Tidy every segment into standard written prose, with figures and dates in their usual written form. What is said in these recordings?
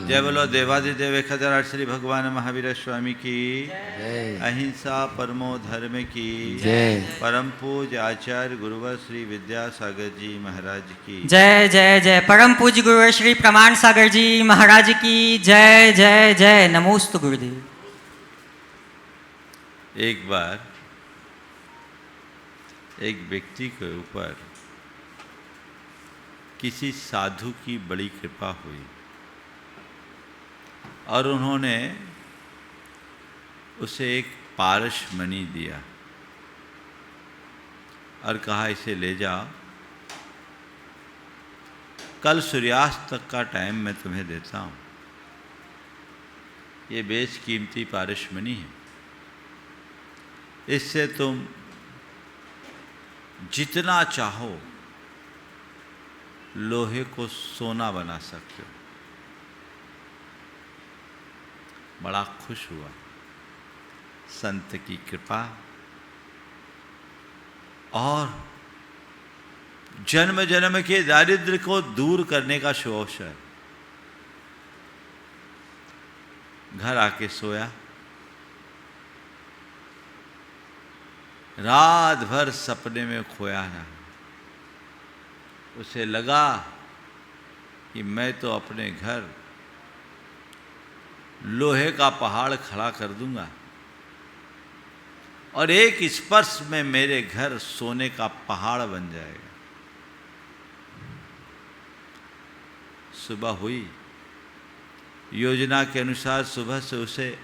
जय बोलो देवादिदेव खजराज श्री भगवान महावीर स्वामी की अहिंसा परमो धर्म की जय। परम पूज्य आचार्य गुरुवर श्री विद्यासागर जी महाराज की जय जय जय। परम पूज्य गुरुवर श्री प्रमाण सागर जी महाराज की जय जय जय। नमोस्तु गुरुदेव। एक बार एक व्यक्ति के ऊपर किसी साधु की बड़ी कृपा हुई और उन्होंने उसे एक पारस मणि दिया और कहा इसे ले जाओ, कल सूर्यास्त तक का टाइम मैं तुम्हें देता हूँ। ये बेशकीमती पारस मणि है, इससे तुम जितना चाहो लोहे को सोना बना सकते हो। बड़ा खुश हुआ। संत की कृपा और जन्म जन्म के दारिद्र्य को दूर करने का शुभ अवसर। घर आके सोया, रात भर सपने में खोया रहा। उसे लगा कि मैं तो अपने घर लोहे का पहाड़ खड़ा कर दूंगा और एक स्पर्श में मेरे घर सोने का पहाड़ बन जाएगा। सुबह हुई, योजना के अनुसार सुबह से उसे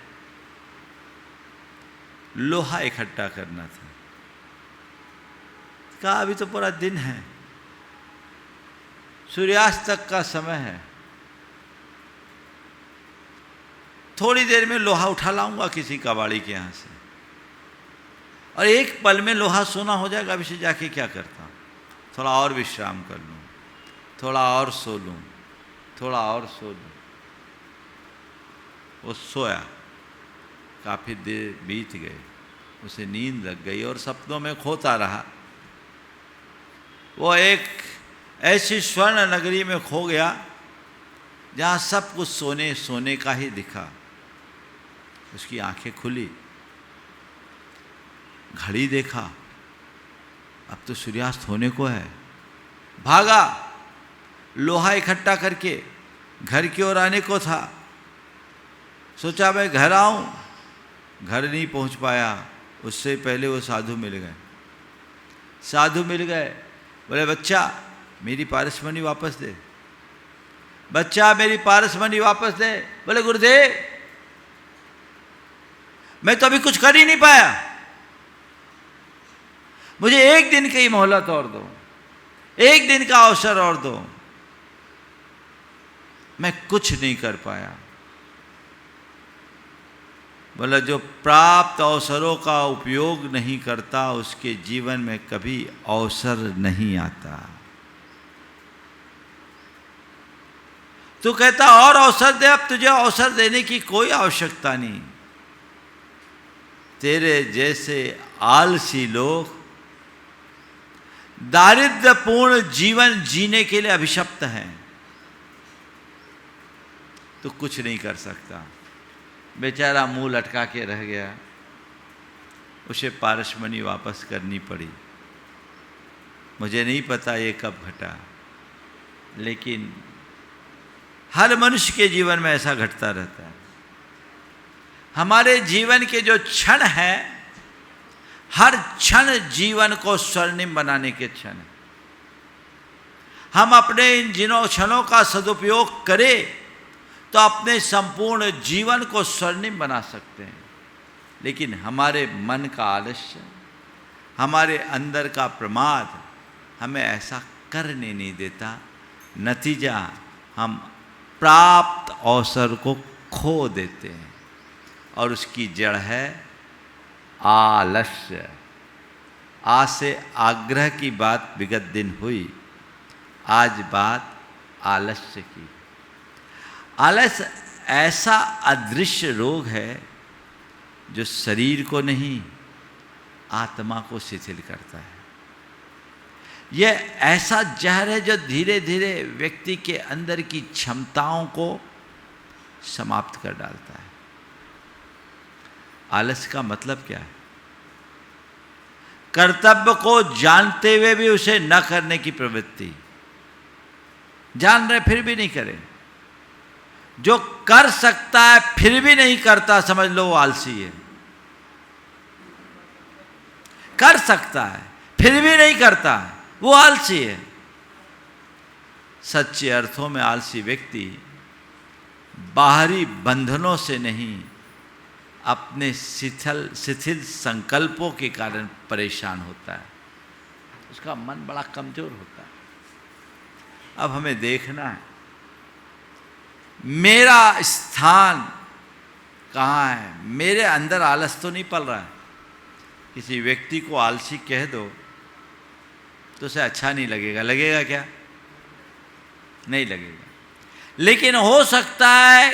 लोहा इकट्ठा करना था। कहा अभी तो पूरा दिन है, सूर्यास्त तक का समय है, थोड़ी देर में लोहा उठा लाऊंगा किसी कबाड़ी के यहाँ से और एक पल में लोहा सोना हो जाएगा। अभी से जाके क्या करता हूँ, थोड़ा और विश्राम कर लूँ, थोड़ा और सो लूँ, थोड़ा और सो लूँ। वो सोया, काफ़ी देर बीत गए, उसे नींद लग गई और सपनों में खोता रहा। वो एक ऐसी स्वर्ण नगरी में खो गया जहाँ सब कुछ सोने सोने का ही दिखा। उसकी आंखें खुली, घड़ी देखा, अब तो सूर्यास्त होने को है। भागा, लोहा इकट्ठा करके घर की ओर आने को था। सोचा मैं घर आऊं, घर नहीं पहुंच पाया। उससे पहले वो साधु मिल गए। साधु मिल गए, बोले बच्चा मेरी पारस मणि वापस दे, बच्चा मेरी पारस मणि वापस दे। बोले गुरुदेव मैं तो अभी कुछ कर ही नहीं पाया, मुझे एक दिन की मोहलत और दो, एक दिन का अवसर और दो, मैं कुछ नहीं कर पाया। बोला जो प्राप्त अवसरों का उपयोग नहीं करता उसके जीवन में कभी अवसर नहीं आता। तू कहता और अवसर दे, अब तुझे अवसर देने की कोई आवश्यकता नहीं। तेरे जैसे आलसी लोग दारिद्र्यपूर्ण जीवन जीने के लिए अभिशप्त हैं। तू कुछ नहीं कर सकता। बेचारा मुंह लटका के रह गया। उसे पारस मणि वापस करनी पड़ी। मुझे नहीं पता ये कब घटा, लेकिन हर मनुष्य के जीवन में ऐसा घटता रहता है। हमारे जीवन के जो क्षण हैं, हर क्षण जीवन को स्वर्णिम बनाने के क्षण हैं। हम अपने इन जिनों क्षणों का सदुपयोग करें तो अपने संपूर्ण जीवन को स्वर्णिम बना सकते हैं। लेकिन हमारे मन का आलस्य, हमारे अंदर का प्रमाद हमें ऐसा करने नहीं देता। नतीजा हम प्राप्त अवसर को खो देते हैं और उसकी जड़ है आलस्य। आज से आग्रह की बात विगत दिन हुई, आज बात आलस्य की। आलस्य ऐसा अदृश्य रोग है जो शरीर को नहीं आत्मा को शिथिल करता है। यह ऐसा जहर है जो धीरे धीरे व्यक्ति के अंदर की क्षमताओं को समाप्त कर डालता है। आलस का मतलब क्या है? कर्तव्य को जानते हुए भी उसे न करने की प्रवृत्ति, जान रहे फिर भी नहीं करे। जो कर सकता है फिर भी नहीं करता, समझ लो वो आलसी है। कर सकता है फिर भी नहीं करता, वो आलसी है। सच्चे अर्थों में आलसी व्यक्ति बाहरी बंधनों से नहीं, अपने शिथिल संकल्पों के कारण परेशान होता है। उसका मन बड़ा कमजोर होता है। अब हमें देखना है मेरा स्थान कहाँ है। मेरे अंदर आलस तो नहीं पल रहा है। किसी व्यक्ति को आलसी कह दो तो उसे अच्छा नहीं लगेगा। लगेगा क्या? नहीं लगेगा। लेकिन हो सकता है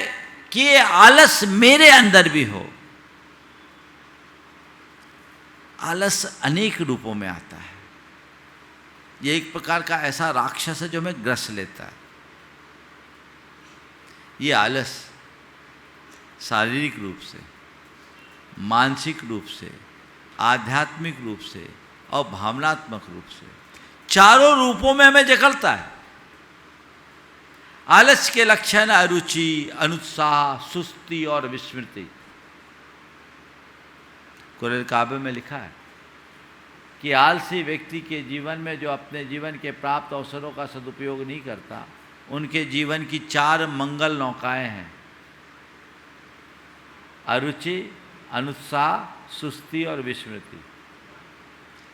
कि ये आलस मेरे अंदर भी हो। आलस अनेक रूपों में आता है। ये एक प्रकार का ऐसा राक्षस है जो हमें ग्रस लेता है। ये आलस शारीरिक रूप से, मानसिक रूप से, आध्यात्मिक रूप से और भावनात्मक रूप से, चारों रूपों में हमें जकड़ता है। आलस के लक्षण अरुचि, अनुत्साह, सुस्ती और विस्मृति। कुरैन काबे में लिखा है कि आलसी व्यक्ति के जीवन में जो अपने जीवन के प्राप्त अवसरों का सदुपयोग नहीं करता, उनके जीवन की 4 मंगल नौकाएं हैं। अरुचि, अनुत्साह, सुस्ती और विस्मृति।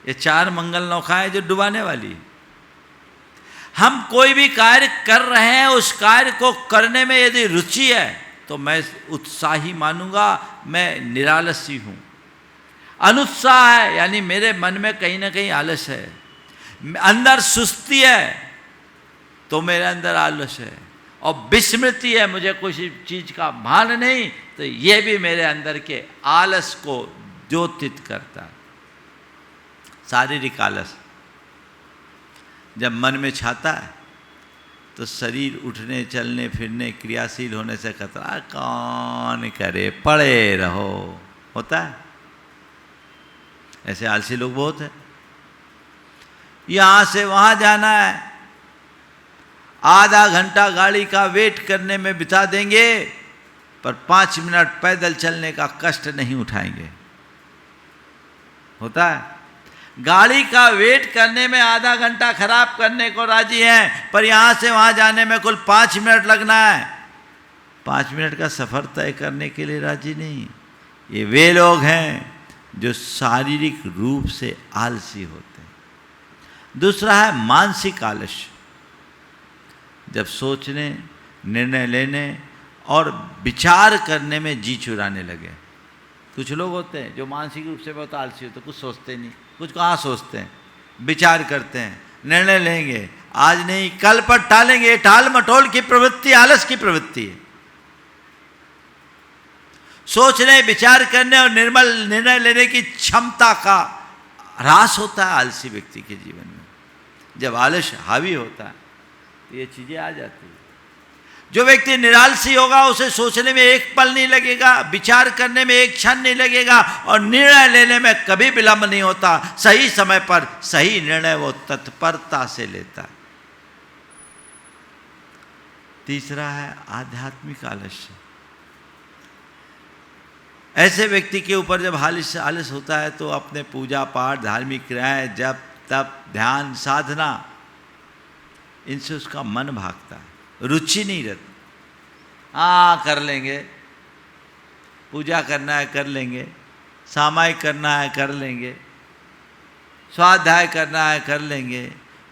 ये 4 मंगल नौकाएं जो डुबाने वाली है। हम कोई भी कार्य कर रहे हैं, उस कार्य को करने में यदि रुचि है तो मैं उत्साही मानूंगा, मैं निरालसी हूं। अनुत्साह है यानी मेरे मन में कहीं ना कहीं आलस है। अंदर सुस्ती है तो मेरे अंदर आलस है। और विस्मृति है, मुझे किसी चीज का भान नहीं, तो ये भी मेरे अंदर के आलस को द्योतित करता है। शारीरिक आलस जब मन में छाता है तो शरीर उठने, चलने, फिरने, क्रियाशील होने से खतरा। कौन करे, पड़े रहो, होता है। ऐसे आलसी लोग बहुत हैं। यहां से वहां जाना है, आधा घंटा गाड़ी का वेट करने में बिता देंगे, पर 5 मिनट पैदल चलने का कष्ट नहीं उठाएंगे। होता है। गाड़ी का वेट करने में आधा घंटा खराब करने को राजी हैं, पर यहां से वहां जाने में कुल 5 मिनट लगना है। 5 मिनट का सफर तय करने के लिए राजी नहीं। ये वे लोग हैं जो शारीरिक रूप से आलसी होते हैं। दूसरा है मानसिक आलस्य। जब सोचने, निर्णय लेने और विचार करने में जी चुराने लगे। कुछ लोग होते हैं जो मानसिक रूप से बहुत आलसी होते हैं, कुछ सोचते नहीं। कुछ कहाँ सोचते हैं, विचार करते हैं, निर्णय लेंगे, आज नहीं कल पर टालेंगे। टाल मटोल की प्रवृत्ति आलस की प्रवृत्ति है। सोचने, विचार करने और निर्मल निर्णय लेने की क्षमता का ह्रास होता है आलसी व्यक्ति के जीवन में। जब आलस हावी होता है तो ये चीजें आ जाती है। जो व्यक्ति निरालसी होगा उसे सोचने में एक पल नहीं लगेगा, विचार करने में एक क्षण नहीं लगेगा और निर्णय लेने में कभी विलंब नहीं होता। सही समय पर सही निर्णय वो तत्परता से लेता है। तीसरा है आध्यात्मिक आलस्य। ऐसे व्यक्ति के ऊपर जब आलस होता है तो अपने पूजा पाठ, धार्मिक क्रियाएं, जप, तप, ध्यान, साधना, इनसे उसका मन भागता है, रुचि नहीं रहती। हाँ कर लेंगे, पूजा करना है कर लेंगे, सामायिक करना है कर लेंगे, स्वाध्याय करना है कर लेंगे,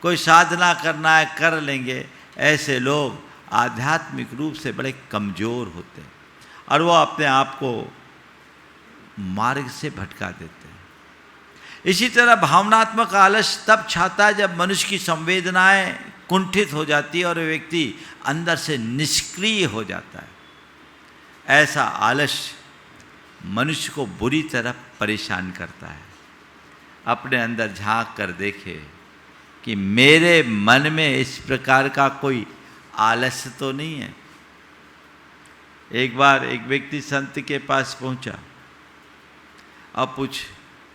कोई साधना करना है कर लेंगे। ऐसे लोग आध्यात्मिक रूप से बड़े कमज़ोर होते हैं और वो अपने आप को मार्ग से भटका देते हैं। इसी तरह भावनात्मक आलस तब छाता है जब मनुष्य की संवेदनाएं कुंठित हो जाती है और व्यक्ति अंदर से निष्क्रिय हो जाता है। ऐसा आलस मनुष्य को बुरी तरह परेशान करता है। अपने अंदर झांक कर देखे कि मेरे मन में इस प्रकार का कोई आलस्य तो नहीं है। एक बार एक व्यक्ति संत के पास पहुंचा। अब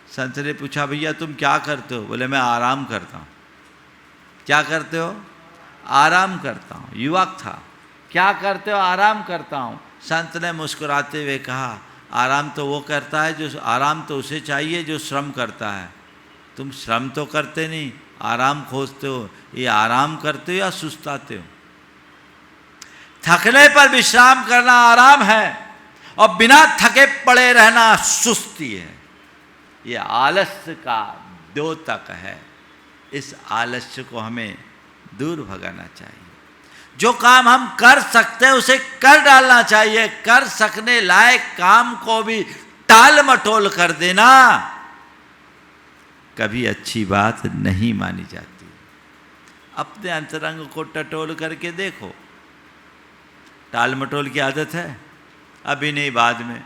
संत ने पूछा, भैया तुम क्या करते हो? बोले मैं आराम करता हूँ। क्या करते हो? आराम करता हूँ। युवक था। क्या करते हो? आराम करता हूँ। संत ने मुस्कुराते हुए कहा, आराम तो वो करता है जो, आराम तो उसे चाहिए जो श्रम करता है। तुम श्रम तो करते नहीं, आराम खोजते हो। ये आराम करते हो या सुस्ताते हो? थकने पर विश्राम करना आराम है और बिना थके पड़े रहना सुस्ती है। ये आलस्य का द्योतक है। इस आलस्य को हमें दूर भगाना चाहिए। जो काम हम कर सकते हैं उसे कर डालना चाहिए। कर सकने लायक काम को भी टाल मटोल कर देना कभी अच्छी बात नहीं मानी जाती। अपने अंतरंग को टटोल करके देखो। टाल मटोल की आदत है? अभी नहीं, बाद में,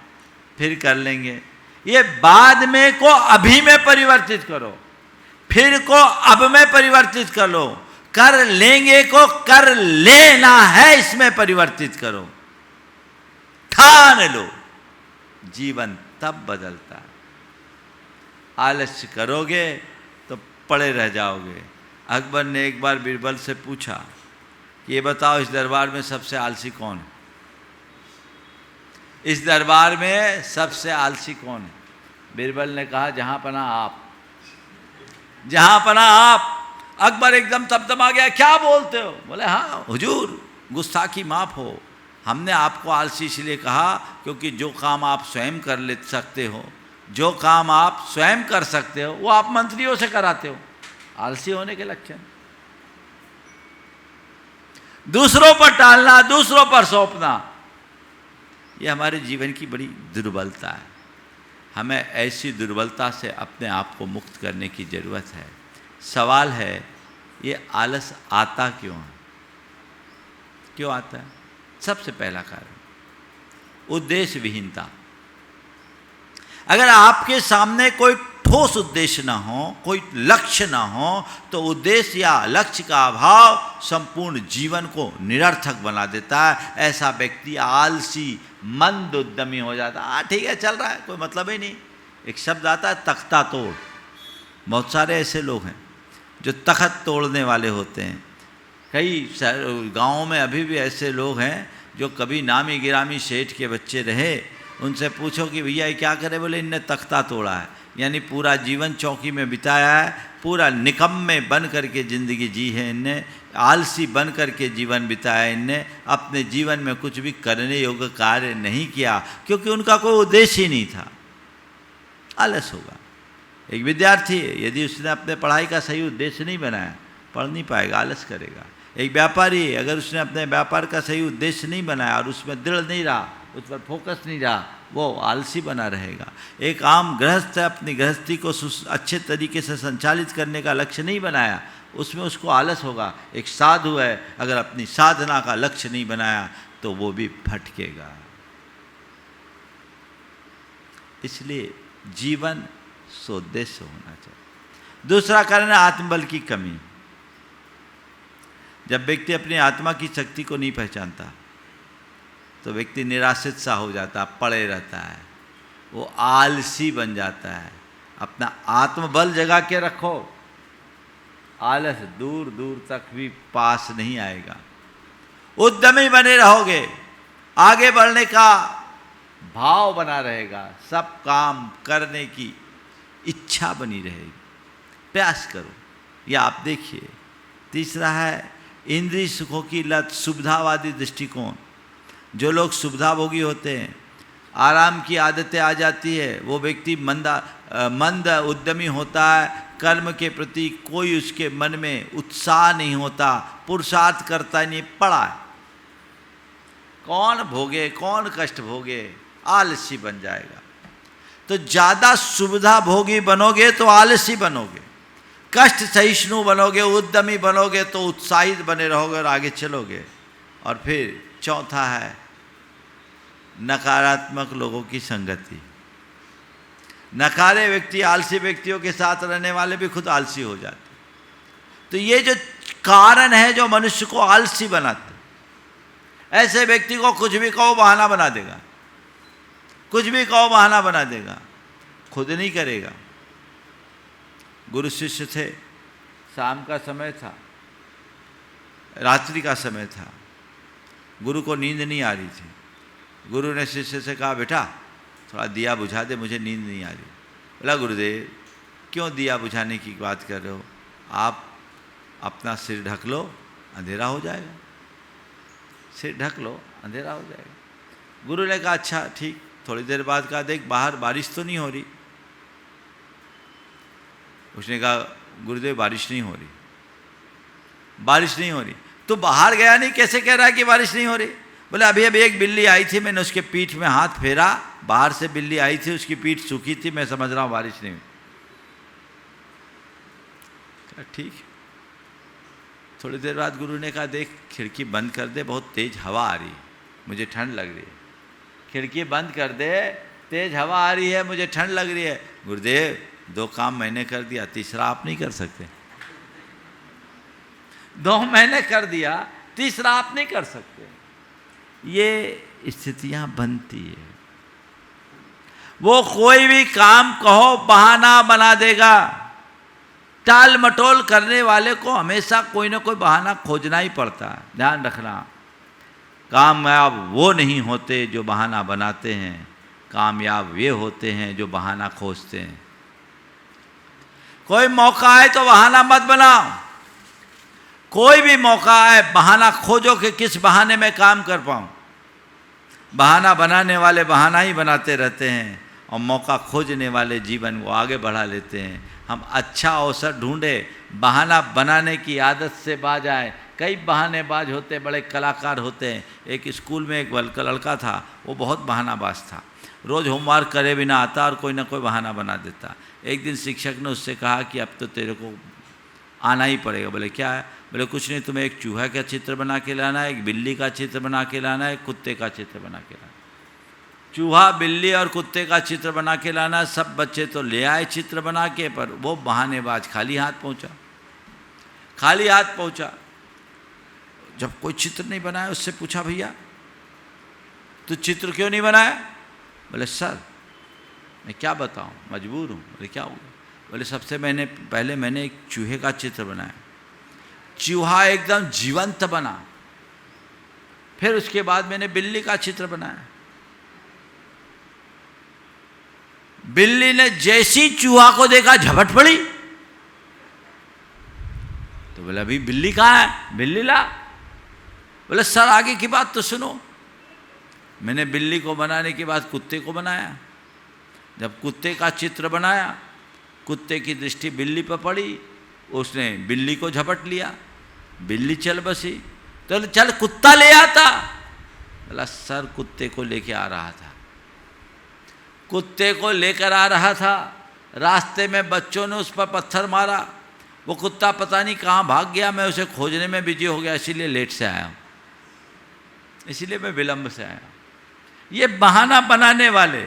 फिर कर लेंगे। ये बाद में को अभी में परिवर्तित करो, फिर को अब में परिवर्तित कर लो। कर लेंगे को कर लेना है, इसमें परिवर्तित करो। ठान लो, जीवन तब बदलता है। आलस्य करोगे तो पड़े रह जाओगे। अकबर ने एक बार बीरबल से पूछा कि ये बताओ इस दरबार में सबसे आलसी कौन है? इस दरबार में सबसे आलसी कौन है? बीरबल ने कहा, जहां पना आप। जहां पना आप। अकबर एकदम तमतमा गया, क्या बोलते हो? बोले, हाँ हुजूर, गुस्ताखी माफ हो। हमने आपको आलसी इसलिए कहा क्योंकि जो काम आप स्वयं कर ले सकते हो, जो काम आप स्वयं कर सकते हो, वो आप मंत्रियों से कराते हो। आलसी होने के लक्षण। दूसरों पर टालना, दूसरों पर सौंपना, ये हमारे जीवन की बड़ी दुर्बलता है। हमें ऐसी दुर्बलता से अपने आप को मुक्त करने की जरूरत है। सवाल है, ये आलस आता क्यों है? क्यों आता है? सबसे पहला कारण उद्देश्य विहीनता। अगर आपके सामने कोई ठोस उद्देश्य ना हो, कोई लक्ष्य ना हो, तो उद्देश्य या लक्ष्य का अभाव संपूर्ण जीवन को निरर्थक बना देता है। ऐसा व्यक्ति आलसी, मंद उद्यमी हो जाता है। ठीक है, चल रहा है, कोई मतलब ही नहीं। एक शब्द आता है तख्ता तोड़। बहुत सारे ऐसे लोग हैं जो तख्त तोड़ने वाले होते हैं। कई गाँवों में अभी भी ऐसे लोग हैं जो कभी नामी गिरामी सेठ के बच्चे रहे। उनसे पूछो कि भैया ये क्या करे? बोले, इनने तख्ता तोड़ा है। यानी पूरा जीवन चौकी में बिताया है, पूरा निकम्मे बन करके ज़िंदगी जी है इनने, आलसी बन करके जीवन बिताया इनने। अपने जीवन में कुछ भी करने योग्य कार्य नहीं किया क्योंकि उनका कोई उद्देश्य ही नहीं था। आलस होगा। एक विद्यार्थी है, यदि उसने अपने पढ़ाई का सही उद्देश्य नहीं बनाया, पढ़ नहीं पाएगा, आलस करेगा। एक व्यापारी है, अगर उसने अपने व्यापार का सही उद्देश्य नहीं बनाया और उसमें दृढ़ नहीं रहा, उस पर फोकस नहीं रहा, वो आलसी बना रहेगा। एक आम गृहस्थ है, अपनी गृहस्थी को अच्छे तरीके से संचालित करने का लक्ष्य नहीं बनाया, उसमें उसको आलस होगा। एक साधु है, अगर अपनी साधना का लक्ष्य नहीं बनाया तो वो भी भटकेगा। इसलिए जीवन सोद्देश्य होना चाहिए। दूसरा कारण है आत्मबल की कमी। जब व्यक्ति अपनी आत्मा की शक्ति को नहीं पहचानता तो व्यक्ति निराशित सा हो जाता, पड़े रहता है, वो आलसी बन जाता है। अपना आत्मबल जगा के रखो, आलस दूर दूर तक भी पास नहीं आएगा। उद्यमी बने रहोगे, आगे बढ़ने का भाव बना रहेगा, सब काम करने की इच्छा बनी रहेगी, प्रयास करो। या आप देखिए, तीसरा है इंद्रिय सुखों की लत, सुविधावादी दृष्टिकोण। जो लोग सुविधाभोगी होते हैं, आराम की आदतें आ जाती है, वो व्यक्ति मंद उद्यमी होता है। कर्म के प्रति कोई उसके मन में उत्साह नहीं होता, पुरुषार्थ करता नहीं, पड़ा है। कौन भोगे, कौन कष्ट भोगे, आलसी बन जाएगा। तो ज़्यादा सुविधा भोगी बनोगे तो आलसी बनोगे, कष्ट सहिष्णु बनोगे, उद्यमी बनोगे तो उत्साहित बने रहोगे और आगे चलोगे। और फिर चौथा है नकारात्मक लोगों की संगति। नकारे व्यक्ति, आलसी व्यक्तियों के साथ रहने वाले भी खुद आलसी हो जाते। तो ये जो कारण है जो मनुष्य को आलसी बनाते, ऐसे व्यक्ति को कुछ भी कहो बहाना बना देगा, कुछ भी कहो बहाना बना देगा, खुद नहीं करेगा। गुरु शिष्य थे, शाम का समय था, रात्रि का समय था, गुरु को नींद नहीं आ रही थी। गुरु ने शिष्य से कहा, बेटा थोड़ा दिया बुझा दे, मुझे नींद नहीं आ रही। बोला, गुरुदेव क्यों दिया बुझाने की बात कर रहे हो, आप अपना सिर ढक लो, अंधेरा हो जाएगा, सिर ढक लो, अंधेरा हो जाएगा। गुरु ने कहा, अच्छा ठीक। थोड़ी देर बाद कहा, देख बाहर बारिश तो नहीं हो रही। उसने कहा, गुरुदेव बारिश नहीं हो रही, बारिश नहीं हो रही। तो बाहर गया नहीं, कैसे कह रहा है कि बारिश नहीं हो रही? बोले, अभी अभी एक बिल्ली आई थी, मैंने उसके पीठ में हाथ फेरा, बाहर से बिल्ली आई थी, उसकी पीठ सूखी थी, मैं समझ रहा हूँ बारिश नहीं हुई। ठीक। थोड़ी देर बाद गुरु ने कहा, देख खिड़की बंद कर दे, बहुत तेज हवा आ रही है, मुझे ठंड लग रही है। खिड़की बंद कर दे, तेज हवा आ रही है, मुझे ठंड लग रही है। गुरुदेव 2 काम मैंने कर दिया, तीसरा आप नहीं कर सकते। 2 मैंने कर दिया, तीसरा आप नहीं कर सकते। ये स्थितियां बनती है। वो कोई भी काम कहो बहाना बना देगा। टाल मटोल करने वाले को हमेशा कोई ना कोई बहाना खोजना ही पड़ता है। ध्यान रखना, कामयाब वो नहीं होते जो बहाना बनाते हैं, कामयाब वे होते हैं जो बहाना खोजते हैं। कोई मौका आए तो बहाना मत बनाओ, कोई भी मौका आए बहाना खोजो कि किस बहाने में काम कर पाऊं। बहाना बनाने वाले बहाना ही बनाते रहते हैं और मौका खोजने वाले जीवन को आगे बढ़ा लेते हैं। हम अच्छा अवसर ढूंढे, बहाना बनाने की आदत से बाज आए। कई बहानेबाज होते, बड़े कलाकार होते हैं। एक स्कूल में एक लड़का था, वो बहुत बहानाबाज था, रोज़ होमवर्क करे बिना आता और कोई ना कोई बहाना बना देता। एक दिन शिक्षक ने उससे कहा कि अब तो तेरे को आना ही पड़ेगा। बोले क्या है? बोले कुछ नहीं, तुम्हें एक चूहा का चित्र बना के लाना है, एक बिल्ली का चित्र बना के लाना है, एक कुत्ते का चित्र बना के लाना है। चूहा, बिल्ली और कुत्ते का चित्र बना के लाना। सब बच्चे तो ले आए चित्र बना के, पर वो बहानेबाज खाली हाथ पहुंचा, खाली हाथ पहुंचा। जब कोई चित्र नहीं बनाया, उससे पूछा, भैया तू चित्र क्यों नहीं बनाया? बोले सर मैं क्या बताऊं, मजबूर हूं। बोले क्या हुआ? बोले सबसे पहले मैंने एक चूहे का चित्र बनाया, चूहा एकदम जीवंत बना। फिर उसके बाद मैंने बिल्ली का चित्र बनाया। बिल्ली ने जैसी चूहा को देखा झपट पड़ी। तो बोला अभी बिल्ली कहाँ है, बिल्ली ला। बोले सर आगे की बात तो सुनो। मैंने बिल्ली को बनाने के बाद कुत्ते को बनाया। जब कुत्ते का चित्र बनाया, कुत्ते की दृष्टि बिल्ली पर पड़ी, उसने बिल्ली को झपट लिया, बिल्ली चल बसी। तो चल कुत्ता ले आता। बोला सर कुत्ते को लेके आ रहा था, कुत्ते को लेकर आ रहा था, रास्ते में बच्चों ने उस पर पत्थर मारा, वो कुत्ता पता नहीं कहाँ भाग गया, मैं उसे खोजने में बिजी हो गया, इसीलिए लेट से आया हूँ, इसीलिए मैं विलंब से आया। ये बहाना बनाने वाले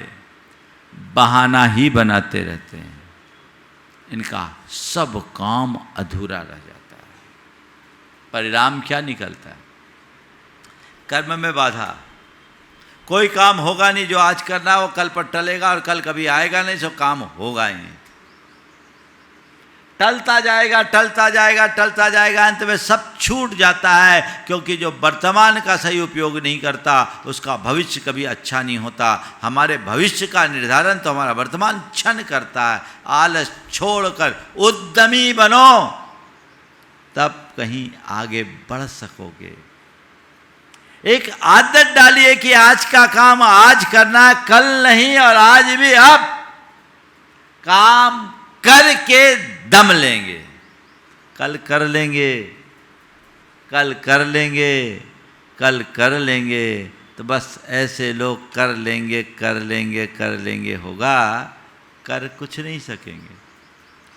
बहाना ही बनाते रहते हैं, इनका सब काम अधूरा रह जाता है। परिणाम क्या निकलता है? कर्म में बाधा। कोई काम होगा नहीं, जो आज करना है वो कल पर टलेगा और कल कभी आएगा नहीं, सो काम होगा ही नहीं। टलता जाएगा, टलता जाएगा, टलता जाएगा, अंत में सब छूट जाता है। क्योंकि जो वर्तमान का सही उपयोग नहीं करता उसका भविष्य कभी अच्छा नहीं होता। हमारे भविष्य का निर्धारण तो हमारा वर्तमान क्षण करता है। आलस छोड़कर उद्यमी बनो, तब कहीं आगे बढ़ सकोगे। एक आदत डालिए कि आज का काम आज करना है, कल नहीं, और आज भी अब काम करके दम लेंगे। कल कर लेंगे, कल कर लेंगे, कल कर लेंगे। तो बस ऐसे लोग कर लेंगे, कर लेंगे, कर लेंगे होगा, कर कुछ नहीं सकेंगे।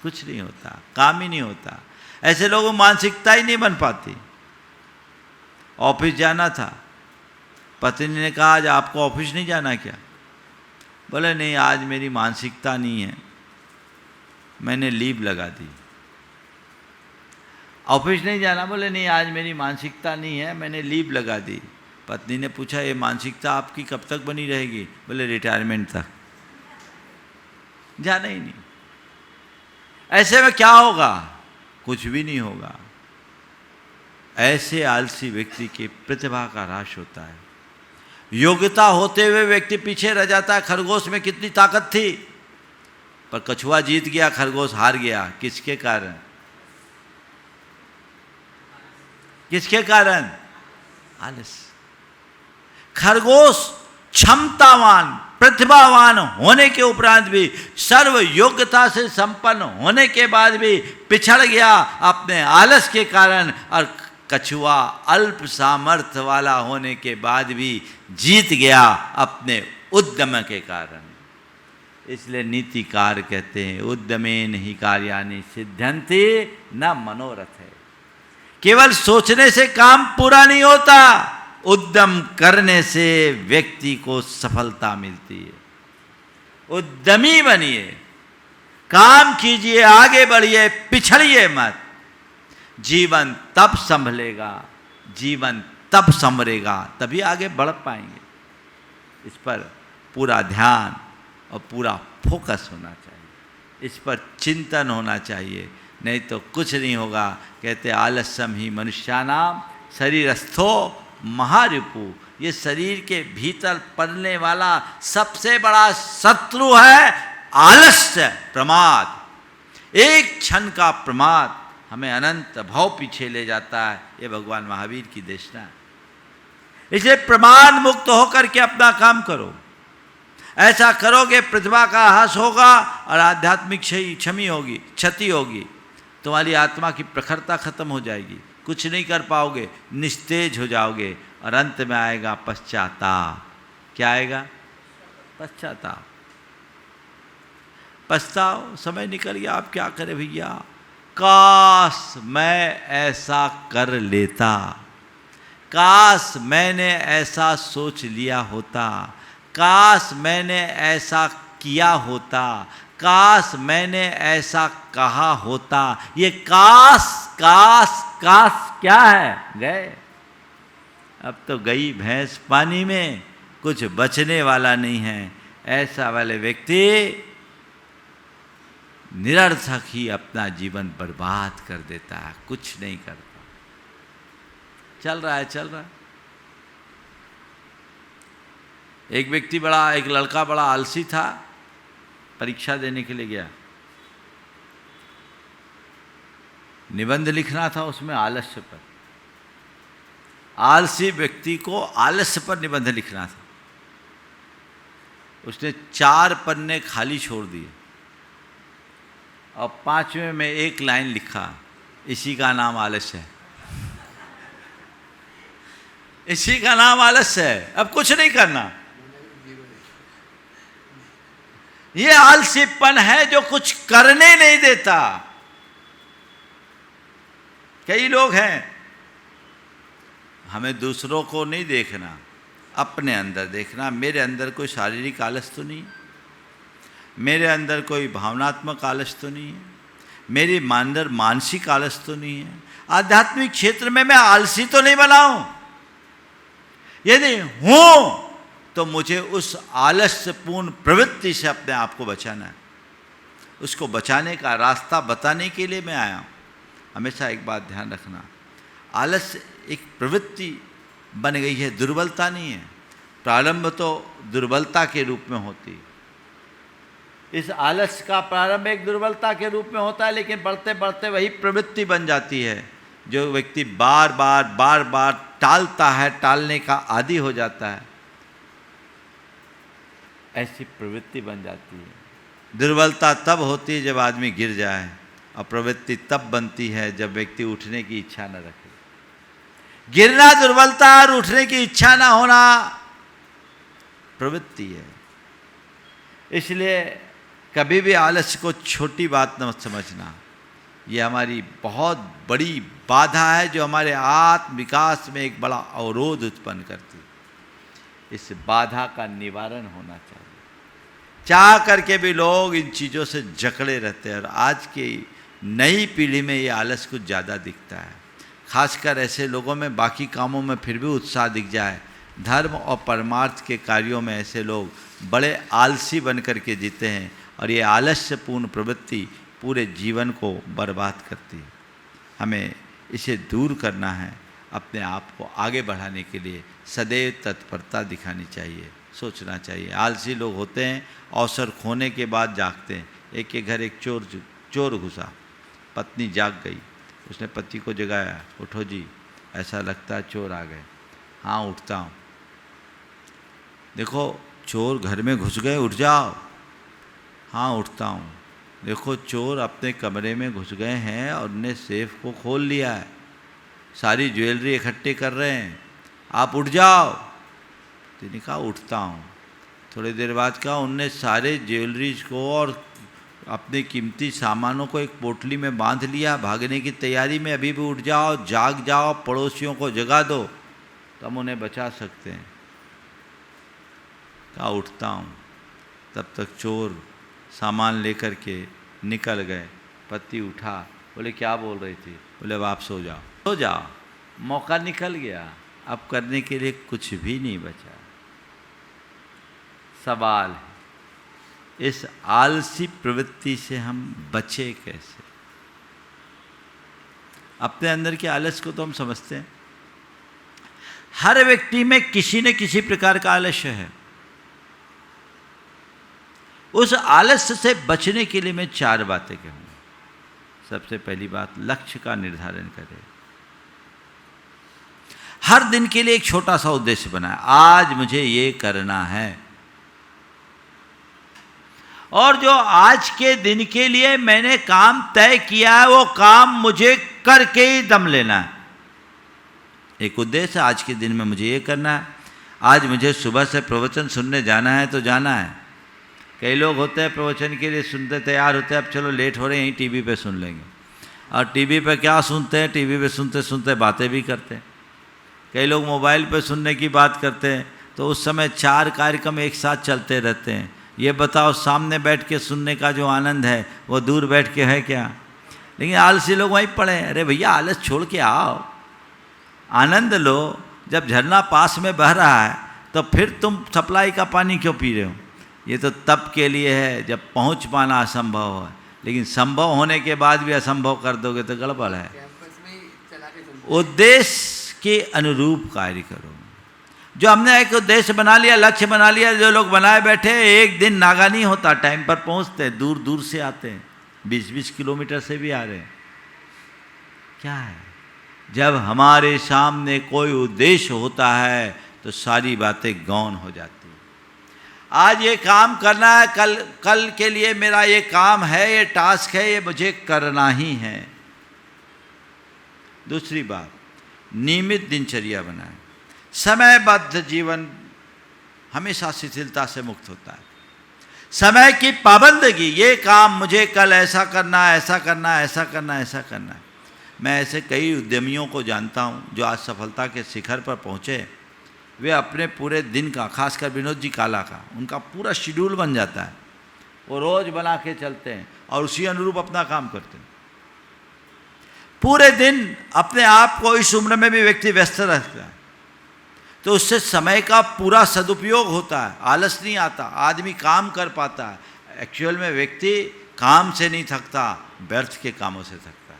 कुछ नहीं होता, काम ही नहीं होता। ऐसे लोगों की मानसिकता ही नहीं बन पाती। ऑफिस जाना था, पत्नी ने कहा आज आपको ऑफिस नहीं जाना क्या? बोले नहीं आज मेरी मानसिकता नहीं है, मैंने लीव लगा दी। ऑफिस नहीं जाना? बोले नहीं आज मेरी मानसिकता नहीं है, मैंने लीव लगा दी। पत्नी ने पूछा, ये मानसिकता आपकी कब तक बनी रहेगी? बोले रिटायरमेंट तक। जाना ही नहीं। ऐसे में क्या होगा? कुछ भी नहीं होगा। ऐसे आलसी व्यक्ति की प्रतिभा का ह्रास होता है। योग्यता होते हुए व्यक्ति पीछे रह जाता है। खरगोश में कितनी ताकत थी, पर कछुआ जीत गया, खरगोश हार गया। किसके कारण? किसके कारण? आलस। खरगोश क्षमतावान, प्रतिभावान होने के उपरांत भी, सर्व योग्यता से संपन्न होने के बाद भी पिछड़ गया अपने आलस के कारण, और कछुआ अल्प सामर्थ्य वाला होने के बाद भी जीत गया अपने उद्यम के कारण। इसलिए नीतिकार कहते हैं, उद्यमेन ही कार्याणि सिद्ध्यन्ति न मनोरथ है। केवल सोचने से काम पूरा नहीं होता, उद्यम करने से व्यक्ति को सफलता मिलती है। उद्यमी बनिए, काम कीजिए, आगे बढ़िए, पिछड़िए मत। जीवन तब संभलेगा, जीवन तब संवरेगा, तभी आगे बढ़ पाएंगे। इस पर पूरा ध्यान और पूरा फोकस होना चाहिए, इस पर चिंतन होना चाहिए, नहीं तो कुछ नहीं होगा। कहते आलस्यम ही मनुष्यानाम शरीरस्थो महारिपु। ये शरीर के भीतर पड़ने वाला सबसे बड़ा शत्रु है आलस्य, प्रमाद। एक क्षण का प्रमाद हमें अनंत भाव पीछे ले जाता है। ये भगवान महावीर की देशना है। इसलिए प्रमाद मुक्त होकर के अपना काम करो। ऐसा करोगे प्रतिभा का ह्रास होगा और आध्यात्मिक क्षति होगी। तुम्हारी आत्मा की प्रखरता खत्म हो जाएगी, कुछ नहीं कर पाओगे, निस्तेज हो जाओगे, और अंत में आएगा पश्चाताप। क्या आएगा? पश्चाताप। पछताओ, समय निकल गया, आप क्या करें भैया, काश मैं ऐसा कर लेता, काश मैंने ऐसा सोच लिया होता, काश मैंने ऐसा किया होता, काश मैंने ऐसा कहा होता। ये काश काश काश क्या है? गए। अब तो गई भैंस पानी में, कुछ बचने वाला नहीं है। ऐसा वाले व्यक्ति निरर्थक ही अपना जीवन बर्बाद कर देता है, कुछ नहीं करता। चल रहा है। एक व्यक्ति एक लड़का बड़ा आलसी था, परीक्षा देने के लिए गया, निबंध लिखना था उसमें आलस्य पर। आलसी व्यक्ति को आलस्य पर निबंध लिखना था। उसने 4 पन्ने खाली छोड़ दिए और 5वें में एक लाइन लिखा, इसी का नाम आलस्य है। इसी का नाम आलस्य है। अब कुछ नहीं करना। ये आलसीपन है जो कुछ करने नहीं देता। कई लोग हैं, हमें दूसरों को नहीं देखना, अपने अंदर देखना। मेरे अंदर कोई शारीरिक आलस तो नहीं, मेरे अंदर कोई भावनात्मक आलस तो नहीं है, मेरे अंदर मानसिक आलस तो नहीं है, आध्यात्मिक क्षेत्र में मैं आलसी तो नहीं बना हूं। यदि हूं तो मुझे उस आलस्यपूर्ण प्रवृत्ति से अपने आप को बचाना है। उसको बचाने का रास्ता बताने के लिए मैं आया हूं। हमेशा एक बात ध्यान रखना, आलस्य एक प्रवृत्ति बन गई है, दुर्बलता नहीं है। प्रारंभ तो दुर्बलता के रूप में होती, इस आलस्य का प्रारंभ एक दुर्बलता के रूप में होता है, लेकिन बढ़ते बढ़ते वही प्रवृत्ति बन जाती है। जो व्यक्ति बार बार टालता है, टालने का आदी हो जाता है, ऐसी प्रवृत्ति बन जाती है। दुर्बलता तब होती है जब आदमी गिर जाए, और प्रवृत्ति तब बनती है जब व्यक्ति उठने की इच्छा न रखे। गिरना दुर्बलता और उठने की इच्छा ना होना प्रवृत्ति है। इसलिए कभी भी आलस्य को छोटी बात न समझना। ये हमारी बहुत बड़ी बाधा है जो हमारे आत्म विकास में एक बड़ा अवरोध उत्पन्न करती है। इस बाधा का निवारण होना चाहिए। चाह करके भी लोग इन चीज़ों से जकड़े रहते हैं, और आज की नई पीढ़ी में ये आलस कुछ ज़्यादा दिखता है। खासकर ऐसे लोगों में बाकी कामों में फिर भी उत्साह दिख जाए, धर्म और परमार्थ के कार्यों में ऐसे लोग बड़े आलसी बन करके जीते हैं और ये आलस्यपूर्ण प्रवृत्ति पूरे जीवन को बर्बाद करती है। हमें इसे दूर करना है। अपने आप को आगे बढ़ाने के लिए सदैव तत्परता दिखानी चाहिए, सोचना चाहिए। आलसी लोग होते हैं, अवसर खोने के बाद जागते हैं। एक के घर एक चोर घुसा, पत्नी जाग गई, उसने पति को जगाया, उठो जी, ऐसा लगता है चोर आ गए। हाँ उठता हूँ। देखो चोर घर में घुस गए, उठ जाओ। हाँ उठता हूँ। देखो चोर अपने कमरे में घुस गए हैं और उन्हें सेफ को खोल लिया है, सारी ज्वेलरी इकट्ठे कर रहे हैं, आप उठ जाओ। तो कहा उठता हूँ। थोड़ी देर बाद कहा उनने सारे ज्वेलरीज को और अपने कीमती सामानों को एक पोटली में बांध लिया, भागने की तैयारी में। अभी भी उठ जाओ, जाग जाओ, पड़ोसियों को जगा दो तो हम उन्हें बचा सकते हैं। कहा उठता हूँ। तब तक चोर सामान लेकर के निकल गए। पति उठा, बोले क्या बोल रही थी? बोले अब आप सो जाओ। सो जाओ, मौका निकल गया, अब करने के लिए कुछ भी नहीं बचा। सवाल है इस आलसी प्रवृत्ति से हम बचे कैसे? अपने अंदर के आलस को तो हम समझते हैं, हर व्यक्ति में किसी न किसी प्रकार का आलस्य है। उस आलस्य से बचने के लिए मैं 4 बातें कहूँगा। सबसे पहली बात, लक्ष्य का निर्धारण करें। हर दिन के लिए एक छोटा सा उद्देश्य बनाए, आज मुझे ये करना है। और जो आज के दिन के लिए मैंने काम तय किया है वो काम मुझे करके ही दम लेना है। एक उद्देश्य, आज के दिन में मुझे ये करना है। आज मुझे सुबह से प्रवचन सुनने जाना है तो जाना है। कई लोग होते हैं प्रवचन के लिए सुनते तैयार होते हैं, अब चलो लेट हो रहे हैं यहीं टीवी पे सुन लेंगे। और टीवी पे क्या सुनते हैं? टीवी पे सुनते सुनते बातें भी करते हैं। कई लोग मोबाइल पे सुनने की बात करते हैं, तो उस समय 4 कार्यक्रम एक साथ चलते रहते हैं। ये बताओ सामने बैठ के सुनने का जो आनंद है वो दूर बैठ के है क्या? लेकिन आलसी लोग वहीं पड़े। अरे भैया आलस छोड़ के आओ, आनंद लो। जब झरना पास में बह रहा है तो फिर तुम सप्लाई का पानी क्यों पी रहे हो? ये तो तब के लिए है जब पहुंच पाना असंभव है, लेकिन संभव होने के बाद भी असंभव कर दोगे तो गड़बड़ है। उद्देश्य के अनुरूप कार्य करो। जो हमने एक उद्देश्य बना लिया, लक्ष्य बना लिया, जो लोग बनाए बैठे, एक दिन नागा नहीं होता, टाइम पर पहुंचते, दूर दूर से आते हैं, 20-20 किलोमीटर से भी आ रहे हैं। क्या है? जब हमारे सामने कोई उद्देश्य होता है तो सारी बातें गौण हो जाती हैं। आज ये काम करना है, कल के लिए मेरा ये काम है, ये टास्क है, ये मुझे करना ही है। दूसरी बात, नियमित दिनचर्या बनाएं। समयबद्ध जीवन हमेशा शिथिलता से मुक्त होता है। समय की पाबंदगी, ये काम मुझे कल ऐसा करना है, ऐसा करना है, ऐसा करना है, ऐसा करना है। मैं ऐसे कई उद्यमियों को जानता हूँ जो आज सफलता के शिखर पर पहुँचे। वे अपने पूरे दिन का, खासकर विनोद जी काला का, उनका पूरा शेड्यूल बन जाता है। वो रोज बना के चलते हैं और उसी अनुरूप अपना काम करते हैं। पूरे दिन अपने आप को, इस उम्र में भी व्यक्ति व्यस्त रहता है, तो उससे समय का पूरा सदुपयोग होता है, आलस नहीं आता, आदमी काम कर पाता है। एक्चुअल में व्यक्ति काम से नहीं थकता, व्यर्थ के कामों से थकता है,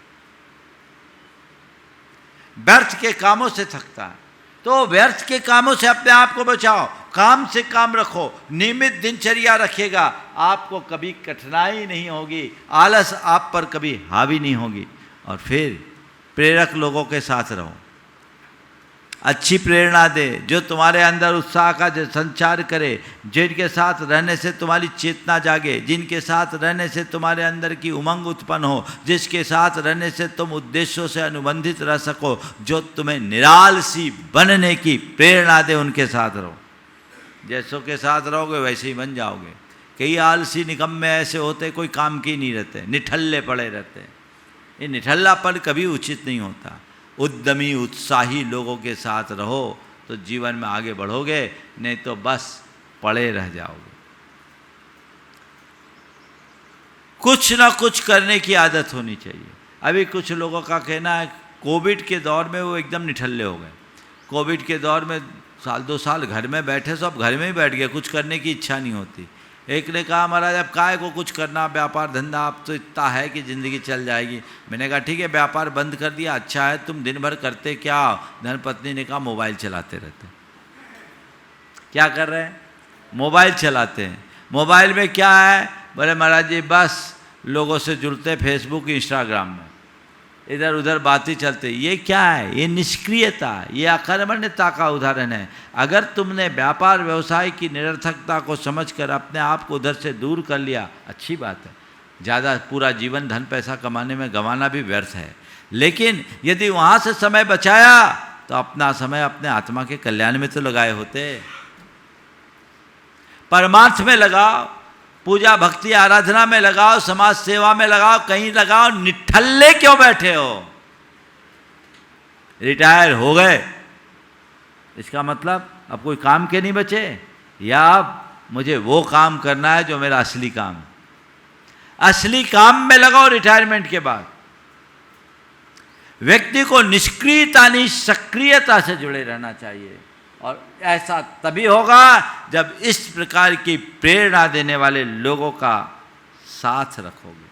व्यर्थ के कामों से थकता है। तो व्यर्थ के कामों से अपने आप को बचाओ, काम से काम रखो, नियमित दिनचर्या रखिएगा, आपको कभी कठिनाई नहीं होगी, आलस आप पर कभी हावी नहीं होगी। और फिर प्रेरक लोगों के साथ रहो, अच्छी प्रेरणा दे, जो तुम्हारे अंदर उत्साह का संचार करे, जिनके साथ रहने से तुम्हारी चेतना जागे, जिनके साथ रहने से तुम्हारे अंदर की उमंग उत्पन्न हो, जिसके साथ रहने से तुम उद्देश्यों से अनुबंधित रह सको, जो तुम्हें निरालसी बनने की प्रेरणा दे, उनके साथ रहो। जैसों के साथ रहोगे वैसे ही बन जाओगे। कई आलसी निकम्मे ऐसे होते, कोई काम की नहीं रहते, निठल्ले पड़े रहते हैं। ये निठल्लापन कभी उचित नहीं होता। उद्यमी उत्साही लोगों के साथ रहो तो जीवन में आगे बढ़ोगे, नहीं तो बस पड़े रह जाओगे। कुछ ना कुछ करने की आदत होनी चाहिए। अभी कुछ लोगों का कहना है कोविड के दौर में वो एकदम निठल्ले हो गए। कोविड के दौर में साल 2 साल घर में बैठे, सब घर में ही बैठ गए, कुछ करने की इच्छा नहीं होती। एक ने कहा महाराज अब काय को कुछ करना, व्यापार धंधा आप तो इतना है कि ज़िंदगी चल जाएगी। मैंने कहा ठीक है व्यापार बंद कर दिया, अच्छा है, तुम दिन भर करते क्या? धर्मपत्नी ने कहा मोबाइल चलाते रहते। क्या कर रहे हैं? मोबाइल चलाते हैं। मोबाइल में क्या है? बोले महाराज जी बस लोगों से जुड़ते, फेसबुक इंस्टाग्राम में इधर उधर बातें चलते। ये क्या है? ये निष्क्रियता, ये अकर्मण्यता का उदाहरण है। अगर तुमने व्यापार व्यवसाय की निरर्थकता को समझकर अपने आप को उधर से दूर कर लिया, अच्छी बात है। ज़्यादा पूरा जीवन धन पैसा कमाने में गंवाना भी व्यर्थ है, लेकिन यदि वहाँ से समय बचाया तो अपना समय अपने आत्मा के कल्याण में तो लगाए होते। परमार्थ में लगाओ, पूजा भक्ति आराधना में लगाओ, समाज सेवा में लगाओ, कहीं लगाओ। निठल्ले क्यों बैठे हो? रिटायर हो गए इसका मतलब अब कोई काम के नहीं बचे, या अब मुझे वो काम करना है जो मेरा असली काम। असली काम में लगाओ रिटायरमेंट के बाद। व्यक्ति को निष्क्रियता नहीं सक्रियता से जुड़े रहना चाहिए, और ऐसा तभी होगा जब इस प्रकार की प्रेरणा देने वाले लोगों का साथ रखोगे।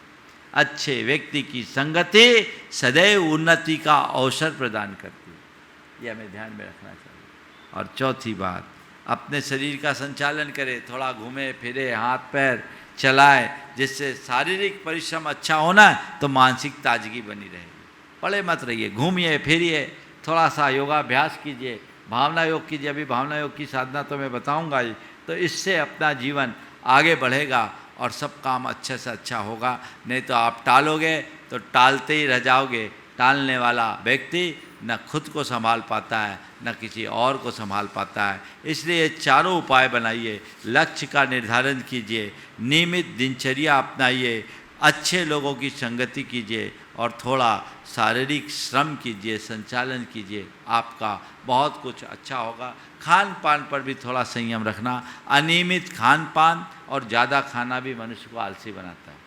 अच्छे व्यक्ति की संगति सदैव उन्नति का अवसर प्रदान करती है, यह हमें ध्यान में रखना चाहिए। और चौथी बात, अपने शरीर का संचालन करें, थोड़ा घूमे फिरे, हाथ पैर चलाए, जिससे शारीरिक परिश्रम अच्छा होना तो मानसिक ताजगी बनी रहेगी। पड़े मत रहिए, घूमिए फिरिए, थोड़ा सा योगाभ्यास कीजिए, भावना योग कीजिए। अभी भावना योग की साधना तो मैं बताऊंगा ही, तो इससे अपना जीवन आगे बढ़ेगा और सब काम अच्छे से अच्छा होगा। नहीं तो आप टालोगे तो टालते ही रह जाओगे। टालने वाला व्यक्ति न खुद को संभाल पाता है न किसी और को संभाल पाता है। इसलिए चारों उपाय बनाइए, लक्ष्य का निर्धारण कीजिए, नियमित दिनचर्या अपनाइए, अच्छे लोगों की संगति कीजिए और थोड़ा शारीरिक श्रम कीजिए, संचालन कीजिए, आपका बहुत कुछ अच्छा होगा। खान पान पर भी थोड़ा संयम रखना। अनियमित खान पान और ज़्यादा खाना भी मनुष्य को आलसी बनाता है।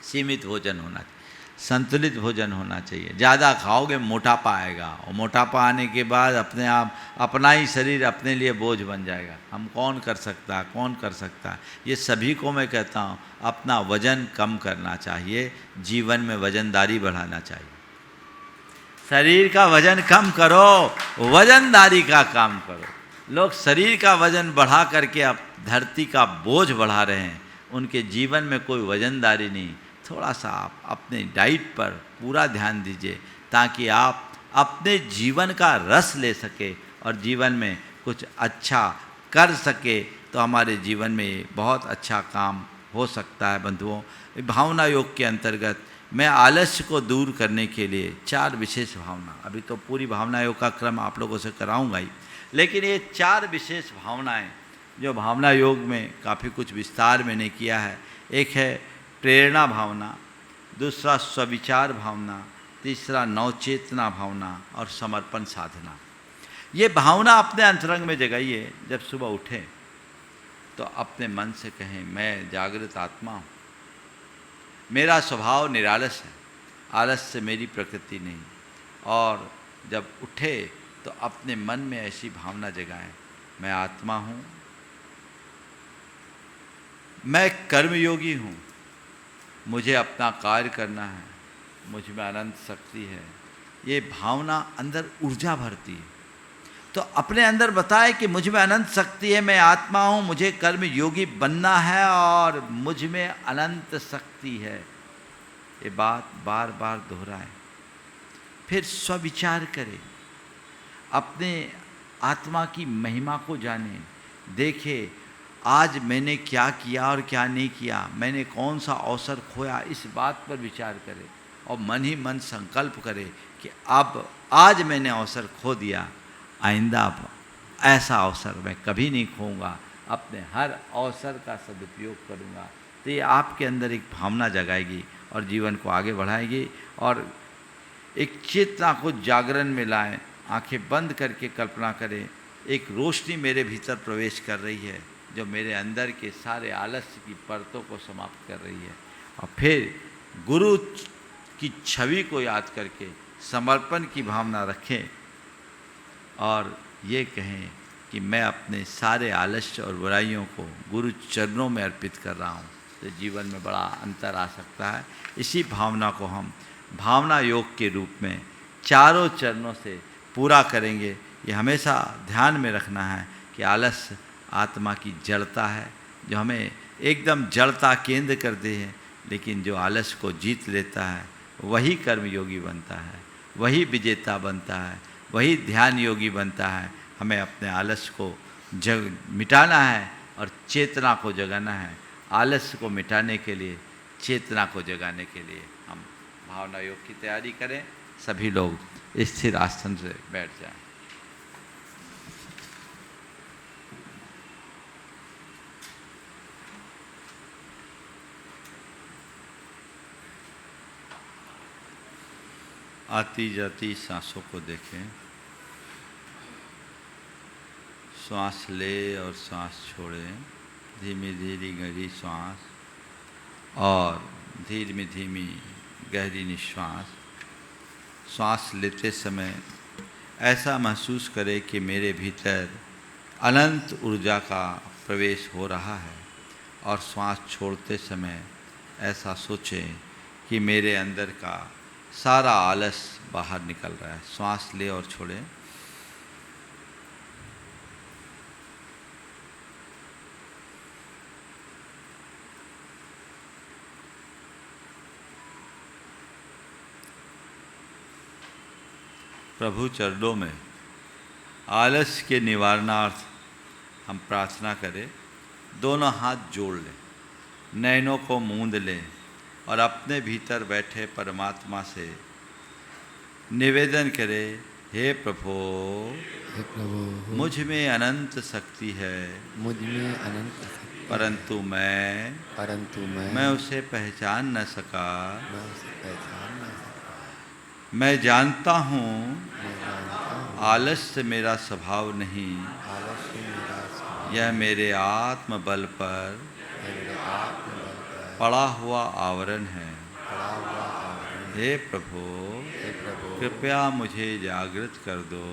सीमित भोजन होना चाहिए, संतुलित भोजन होना चाहिए। ज़्यादा खाओगे मोटापा आएगा, और मोटापा आने के बाद अपने आप अपना ही शरीर अपने लिए बोझ बन जाएगा। हम कौन कर सकता है, कौन कर सकता है? ये सभी को मैं कहता हूँ अपना वजन कम करना चाहिए, जीवन में वजनदारी बढ़ाना चाहिए। शरीर का वजन कम करो, वजनदारी का काम करो। लोग शरीर का वजन बढ़ा करके अब धरती का बोझ बढ़ा रहे हैं, उनके जीवन में कोई वजनदारी नहीं। थोड़ा सा आप अपने डाइट पर पूरा ध्यान दीजिए ताकि आप अपने जीवन का रस ले सके और जीवन में कुछ अच्छा कर सके, तो हमारे जीवन में बहुत अच्छा काम हो सकता है। बंधुओं, भावना योग के अंतर्गत मैं आलस्य को दूर करने के लिए 4 विशेष भावना, अभी तो पूरी भावना योग का क्रम आप लोगों से कराऊंगा ही, लेकिन ये 4 विशेष भावनाएं जो भावना योग में काफ़ी कुछ विस्तार मैंने किया है। एक है प्रेरणा भावना, दूसरा स्वविचार भावना, तीसरा नवचेतना भावना और समर्पण साधना। ये भावना अपने अंतरंग में जगाइए। जब सुबह उठें तो अपने मन से कहें मैं जागृत आत्मा हूँ, मेरा स्वभाव निरालस है, आलस्य मेरी प्रकृति नहीं। और जब उठे तो अपने मन में ऐसी भावना जगाएं, मैं आत्मा हूँ, मैं कर्मयोगी हूँ, मुझे अपना कार्य करना है, मुझ में अनंत शक्ति है। ये भावना अंदर ऊर्जा भरती है। तो अपने अंदर बताए कि मुझ में अनंत शक्ति है, मैं आत्मा हूँ, मुझे कर्म योगी बनना है और मुझ में अनंत शक्ति है। ये बात बार बार दोहराएं। फिर स्वविचार करें, अपने आत्मा की महिमा को जानें, देखें आज मैंने क्या किया और क्या नहीं किया, मैंने कौन सा अवसर खोया, इस बात पर विचार करें और मन ही मन संकल्प करें कि अब आज मैंने अवसर खो दिया, आइंदा ऐसा अवसर मैं कभी नहीं खोऊंगा, अपने हर अवसर का सदुपयोग करूंगा। तो ये आपके अंदर एक भावना जगाएगी और जीवन को आगे बढ़ाएगी और एक चेतना को जागरण में लाएं। आंखें बंद करके कल्पना करें एक रोशनी मेरे भीतर प्रवेश कर रही है जो मेरे अंदर के सारे आलस्य की परतों को समाप्त कर रही है। और फिर गुरु की छवि को याद करके समर्पण की भावना रखें और ये कहें कि मैं अपने सारे आलस्य और बुराइयों को गुरु चरणों में अर्पित कर रहा हूँ, तो जीवन में बड़ा अंतर आ सकता है। इसी भावना को हम भावना योग के रूप में चारों चरणों से पूरा करेंगे। ये हमेशा ध्यान में रखना है कि आलस्य आत्मा की जड़ता है, जो हमें एकदम जड़ता केंद्र करती है, लेकिन जो आलस्य को जीत लेता है वही कर्मयोगी बनता है, वही विजेता बनता है, वही ध्यान योगी बनता है। हमें अपने आलस्य को मिटाना है और चेतना को जगाना है। आलस्य को मिटाने के लिए, चेतना को जगाने के लिए हम भावना योग की तैयारी करें। सभी लोग स्थिर आसन से बैठ जाएं। आती जाती सांसों को देखें। श्वास ले और सांस छोड़ें, धीमी धीमी गहरी श्वास और धीमी धीमी गहरी निश्वास। श्वास लेते समय ऐसा महसूस करें कि मेरे भीतर अनंत ऊर्जा का प्रवेश हो रहा है, और श्वास छोड़ते समय ऐसा सोचें कि मेरे अंदर का सारा आलस बाहर निकल रहा है। श्वास ले और छोड़ें। प्रभु चरणों में आलस्य के निवारणार्थ हम प्रार्थना करें। दोनों हाथ जोड़ लें, नैनों को मूंद लें और अपने भीतर बैठे परमात्मा से निवेदन करें, हे प्रभु, मुझ में अनंत शक्ति है, मुझ में अनंत शक्ति, परंतु मैं उसे पहचान न सका। मैं जानता हूँ आलस्य मेरा स्वभाव नहीं, यह मेरे आत्म बल पर पड़ा हुआ आवरण है। हे प्रभु, कृपया मुझे जागृत कर दो,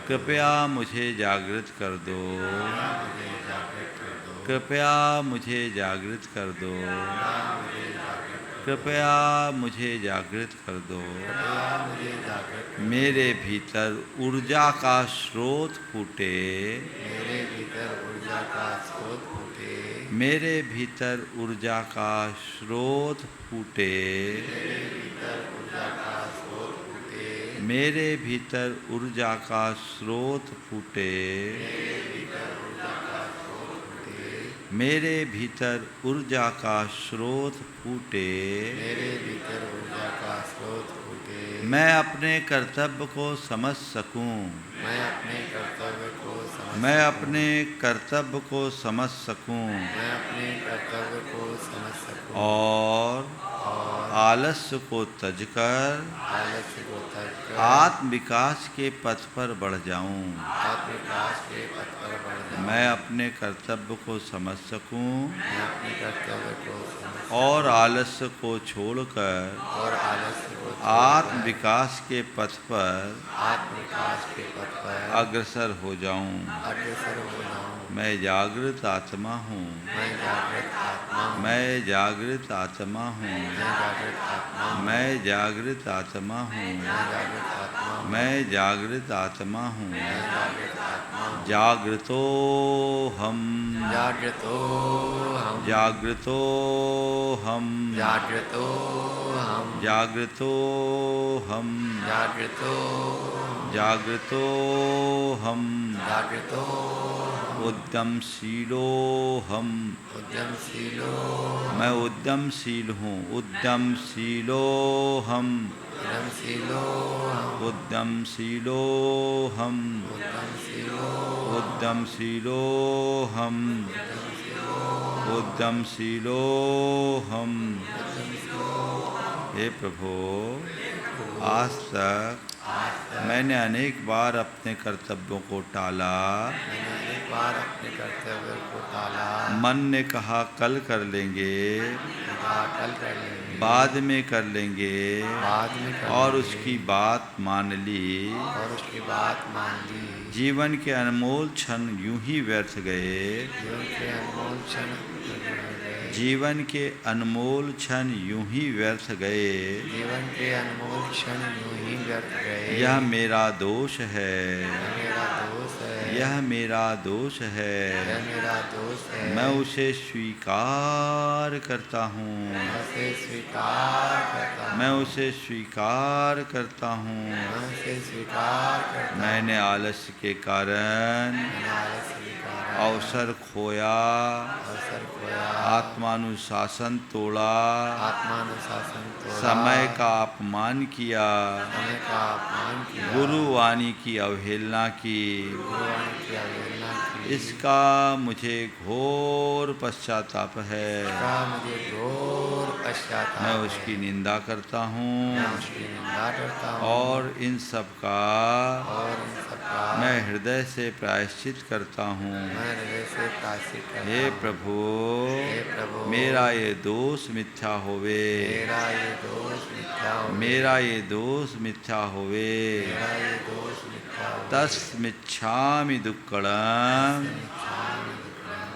कृपया मुझे जागृत कर दो, कृपया मुझे जागृत कर दो, कृपया मुझे जागृत कर दो। मेरे भीतर ऊर्जा का स्रोत फूटे, मेरे भीतर ऊर्जा का स्रोत फूटे, मेरे भीतर ऊर्जा का स्रोत फूटे, मेरे भीतर ऊर्जा का स्रोत फूटे, मैं अपने कर्तव्य को समझ सकूं, मैं अपने कर्तव्य को समझ सकूं, और आलस्य को तजकर आत्म विकास के पथ पर बढ़ जाऊं। मैं अपने कर्तव्य को समझ सकूं और आलस्य को छोड़कर आत्म विकास के पथ पर अग्रसर हो जाऊं। मैं जागृत आत्मा हूँ, मैं जागृत आत्मा हूँ, मैं जागृत आत्मा हूँ, मैं जागृत आत्मा हूँ। जागृतो हम, जागृतो हम, जागृतो हम, जागृतो हम, जागृतो हम, जागृतो जागृतो हम, जागृतो उद्यमशीलो हम, उद्यमशीलो मैं उद्यमशील हूँ, उद्यमशीलो हम, उद्यमशीलो उद्यमशीलो हम, उद्यमशीलो हम, उद्यमशीलो हम। हे प्रभु, आज तक मैंने अनेक बार अपने कर्तव्यों को टाला। मैंने अनेक बार अपने कर्तव्यों को टाला। मन ने कहा कल कर लेंगे, कहा कल कर लेंगे, बाद में कर लेंगे, बाद में कर और लेंगे, उसकी बात मान ली। और उसकी बात मान ली। जीवन के अनमोल क्षण यूं ही व्यर्थ गए। जीवन के अनमोल क्षण गए। जीवन के अनमोल क्षण यूं ही व्यर्थ गए। जीवन के अनमोल क्षण यूं ही व्यर्थ गए। यह मेरा दोष है, यह मेरा दोष है, यह मेरा दोष है। यह मेरा दोष है। मैं उसे स्वीकार करता हूँ, मैं उसे स्वीकार करता हूँ, मैं उसे स्वीकार करता हूँ। मैं उसे स्वीकार करता हूँ। मैंने आलस्य के कारण मैंने आलस्य के कारण अवसर खोया, अवसर खोया, आत्मानुशासन तोड़ा, आत्मानुशासन तोड़ा, समय का अपमान किया, समय का अपमान किया, गुरुवाणी की अवहेलना की। गुरुवाणी की अवहेलना की। इसका मुझे घोर पश्चाताप है। इसका मुझे घोर पश्चाताप मैं है। उसकी निंदा करता हूँ, मैं उसकी निंदा करता हूँ, और इन सब का और इन सब का मैं हृदय से प्रायश्चित करता हूँ। मैं हृदय से प्रायश्चित करता हे हूँ। प्रभु, हे प्रभु, मेरा ये दोष मिथ्या होवे, मेरा ये दोष मिथ्या होवे, मेरा ये दोष मिथ्या होवे। मेरा ये दोष मिथ्या होवे। तस्मिच्छामि दुक्कड़म,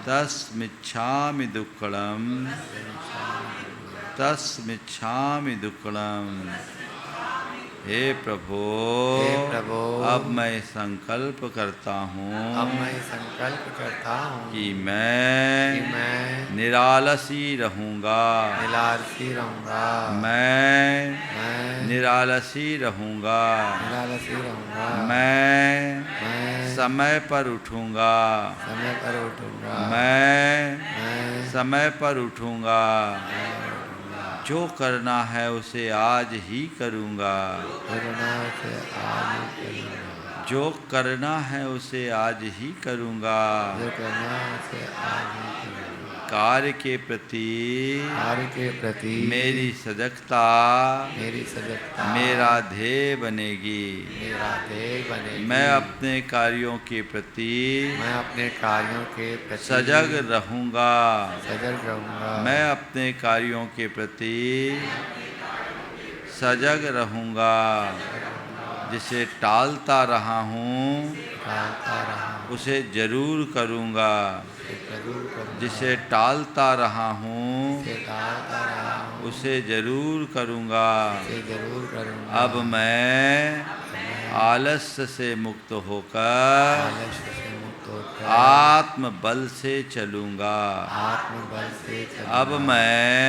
तस्मिच्छामि दुक्कड़म, तस्मिच्छामि दुक्कड़म। हे प्रभु, हे प्रभु, अब मैं संकल्प करता हूँ अब मैं संकल्प करता हूँ कि मैं निरालसी रहूँगा, निरालसी रहूँगा, मैं निरालसी रहूँगा, निरालसी रहूँगा, मैं मैं समय पर उठूँगा, समय पर उठूँगा, मैं समय पर उठूँगा। जो करना है उसे आज ही करूँगा, करना उसे आज ही करूँगा, जो करना है उसे आज ही करूँगा। जो करना उसे आज ही करूँगा। कार्य के प्रति कार्य के प्रति मेरी सजगता मेरी सजगता मेरा ध्येय बनेगी। मेरा ध्येय बनेगी। मैं अपने कार्यों के प्रति मैं अपने कार्यों के प्रति सजग रहूँगा, सजग रहूँगा, मैं अपने कार्यों के प्रति सजग रहूँगा। जिसे टालता रहा हूँ टालता रहा उसे जरूर करूँगा, जरूर करूँगा, जिसे टालता रहा हूँ उसे टालता रहा हूँ, उसे जरूर करूँगा। उसे जरूर करूँगा। अब मैं आलस्य से मुक्त होकर आलस्य से मुक्त होकर आत्म बल से चलूँगा। आत्मबल से चलूँगा। अब मैं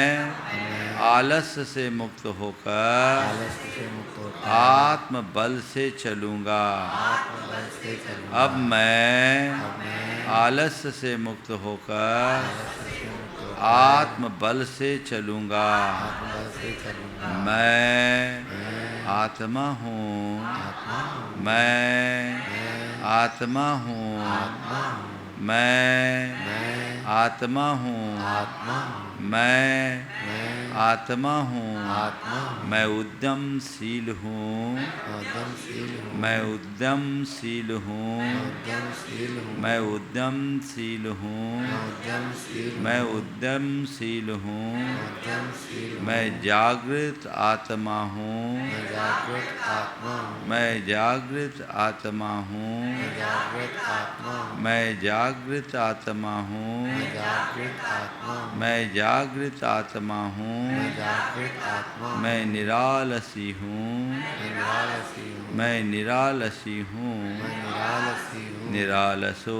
आलस्य से मुक्त होकर आलस्य से मुक्त होकर आत्म बल से चलूँगा। आत्मबल से चलूँगा। अब मैं अब मैं आलस्य से मुक्त होकर आलस्य से मुक्त होकर आत्म बल से चलूँगा। आत्मबल से चलूँगा। मैं मैं आत्मा हूँ, आत्मा हूँ, मैं मैं आत्मा हूँ, आत्मा हूँ, मैं मैं आत्मा हूँ, आत्मा हूँ, मैं मैं आत्मा हूँ। आत्मा हूँ, मैं उद्यमशील हूँ, उद्यमशील हूँ, मैं उद्यमशील हूँ, उद्यमशील हूँ, मैं उद्यमशील हूँ, मैं उद्यमशील हूँ, मैं उद्यमशील हूँ। उद्यमशील हूँ, मैं जागृत आत्मा हूँ, मैं जागृत आत्मा हूँ, मैं जागृत आत्मा हूँ, मैं जागृत आत्मा हूँ, मैं जागृत आत्मा हूँ, मैं जागृत आत्मा हूँ, मैं जागृत आत्मा हूँ। मैं जागृत आत्मा हूँ, मैं निरालसी हूँ, मैं निरालसी हूँ, मैं निरालसी हूँ। मैं निरालसी हूँ, निरालसो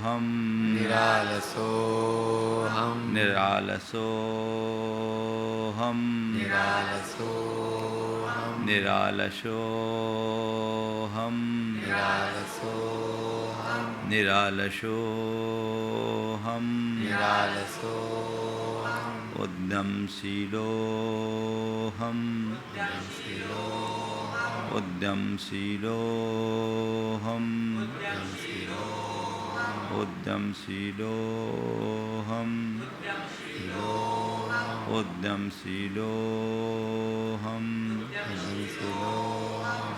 हम, निरालसो हम, निरालसो हम, निरालसो हम, निरालसो हम, निरालसो हम, निरालसो हम। निरालसो हम, उद्यमशीलो हम, उद्यमशीलो उद्यमशीलो हम, उद्यमशीलो हम, उद्यमशीलो हम, उद्यमशीलो हम,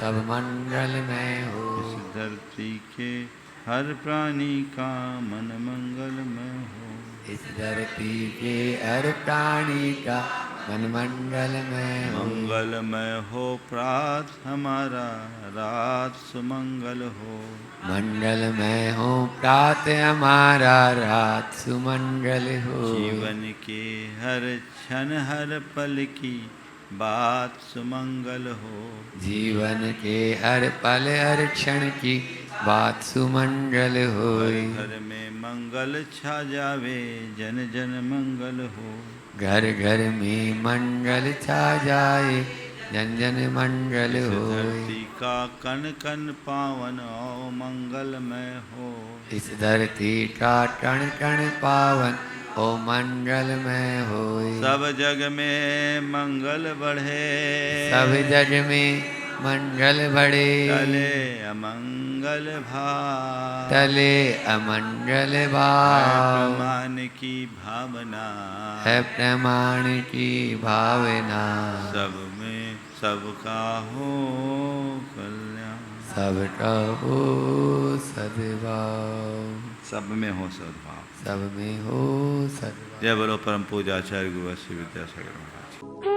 सब मंगलमय हो। इस धरती के हर प्राणी का मन मंगलमय हो। इस धरती के हर प्राणी का मन मंगलमय हो। मंगलमय हो प्रात हमारा, रात सुमंगल हो। मंगलमय हो प्रात हमारा, रात सुमंगल हो। जीवन के हर क्षण हर पल की बात सुमंगल हो। जीवन के हर पल हर क्षण की बात सुमंगल हो। घर घर में मंगल छा जावे, जन जन मंगल हो। घर घर में मंगल छा जाए, जन जन मंगल इस हो। धरती का कण कण पावन और मंगलमय हो। इस धरती का कण कण पावन ओ मंगलमय हो। सब जग में मंगल बढ़े, सब जग में मंगल बढ़े। टले अमंगल भाव, टले अमंगल है भाव। प्रमाण की भावना, है प्रमाण की भावना। सब में सबका हो कल्याण। सबका हो सद्भाव। सब में हो सद्भाव। सब में हो सद्भाव। जय बोलो परम पूज्य आचार्य गुरु श्री विद्यासागर महाराज।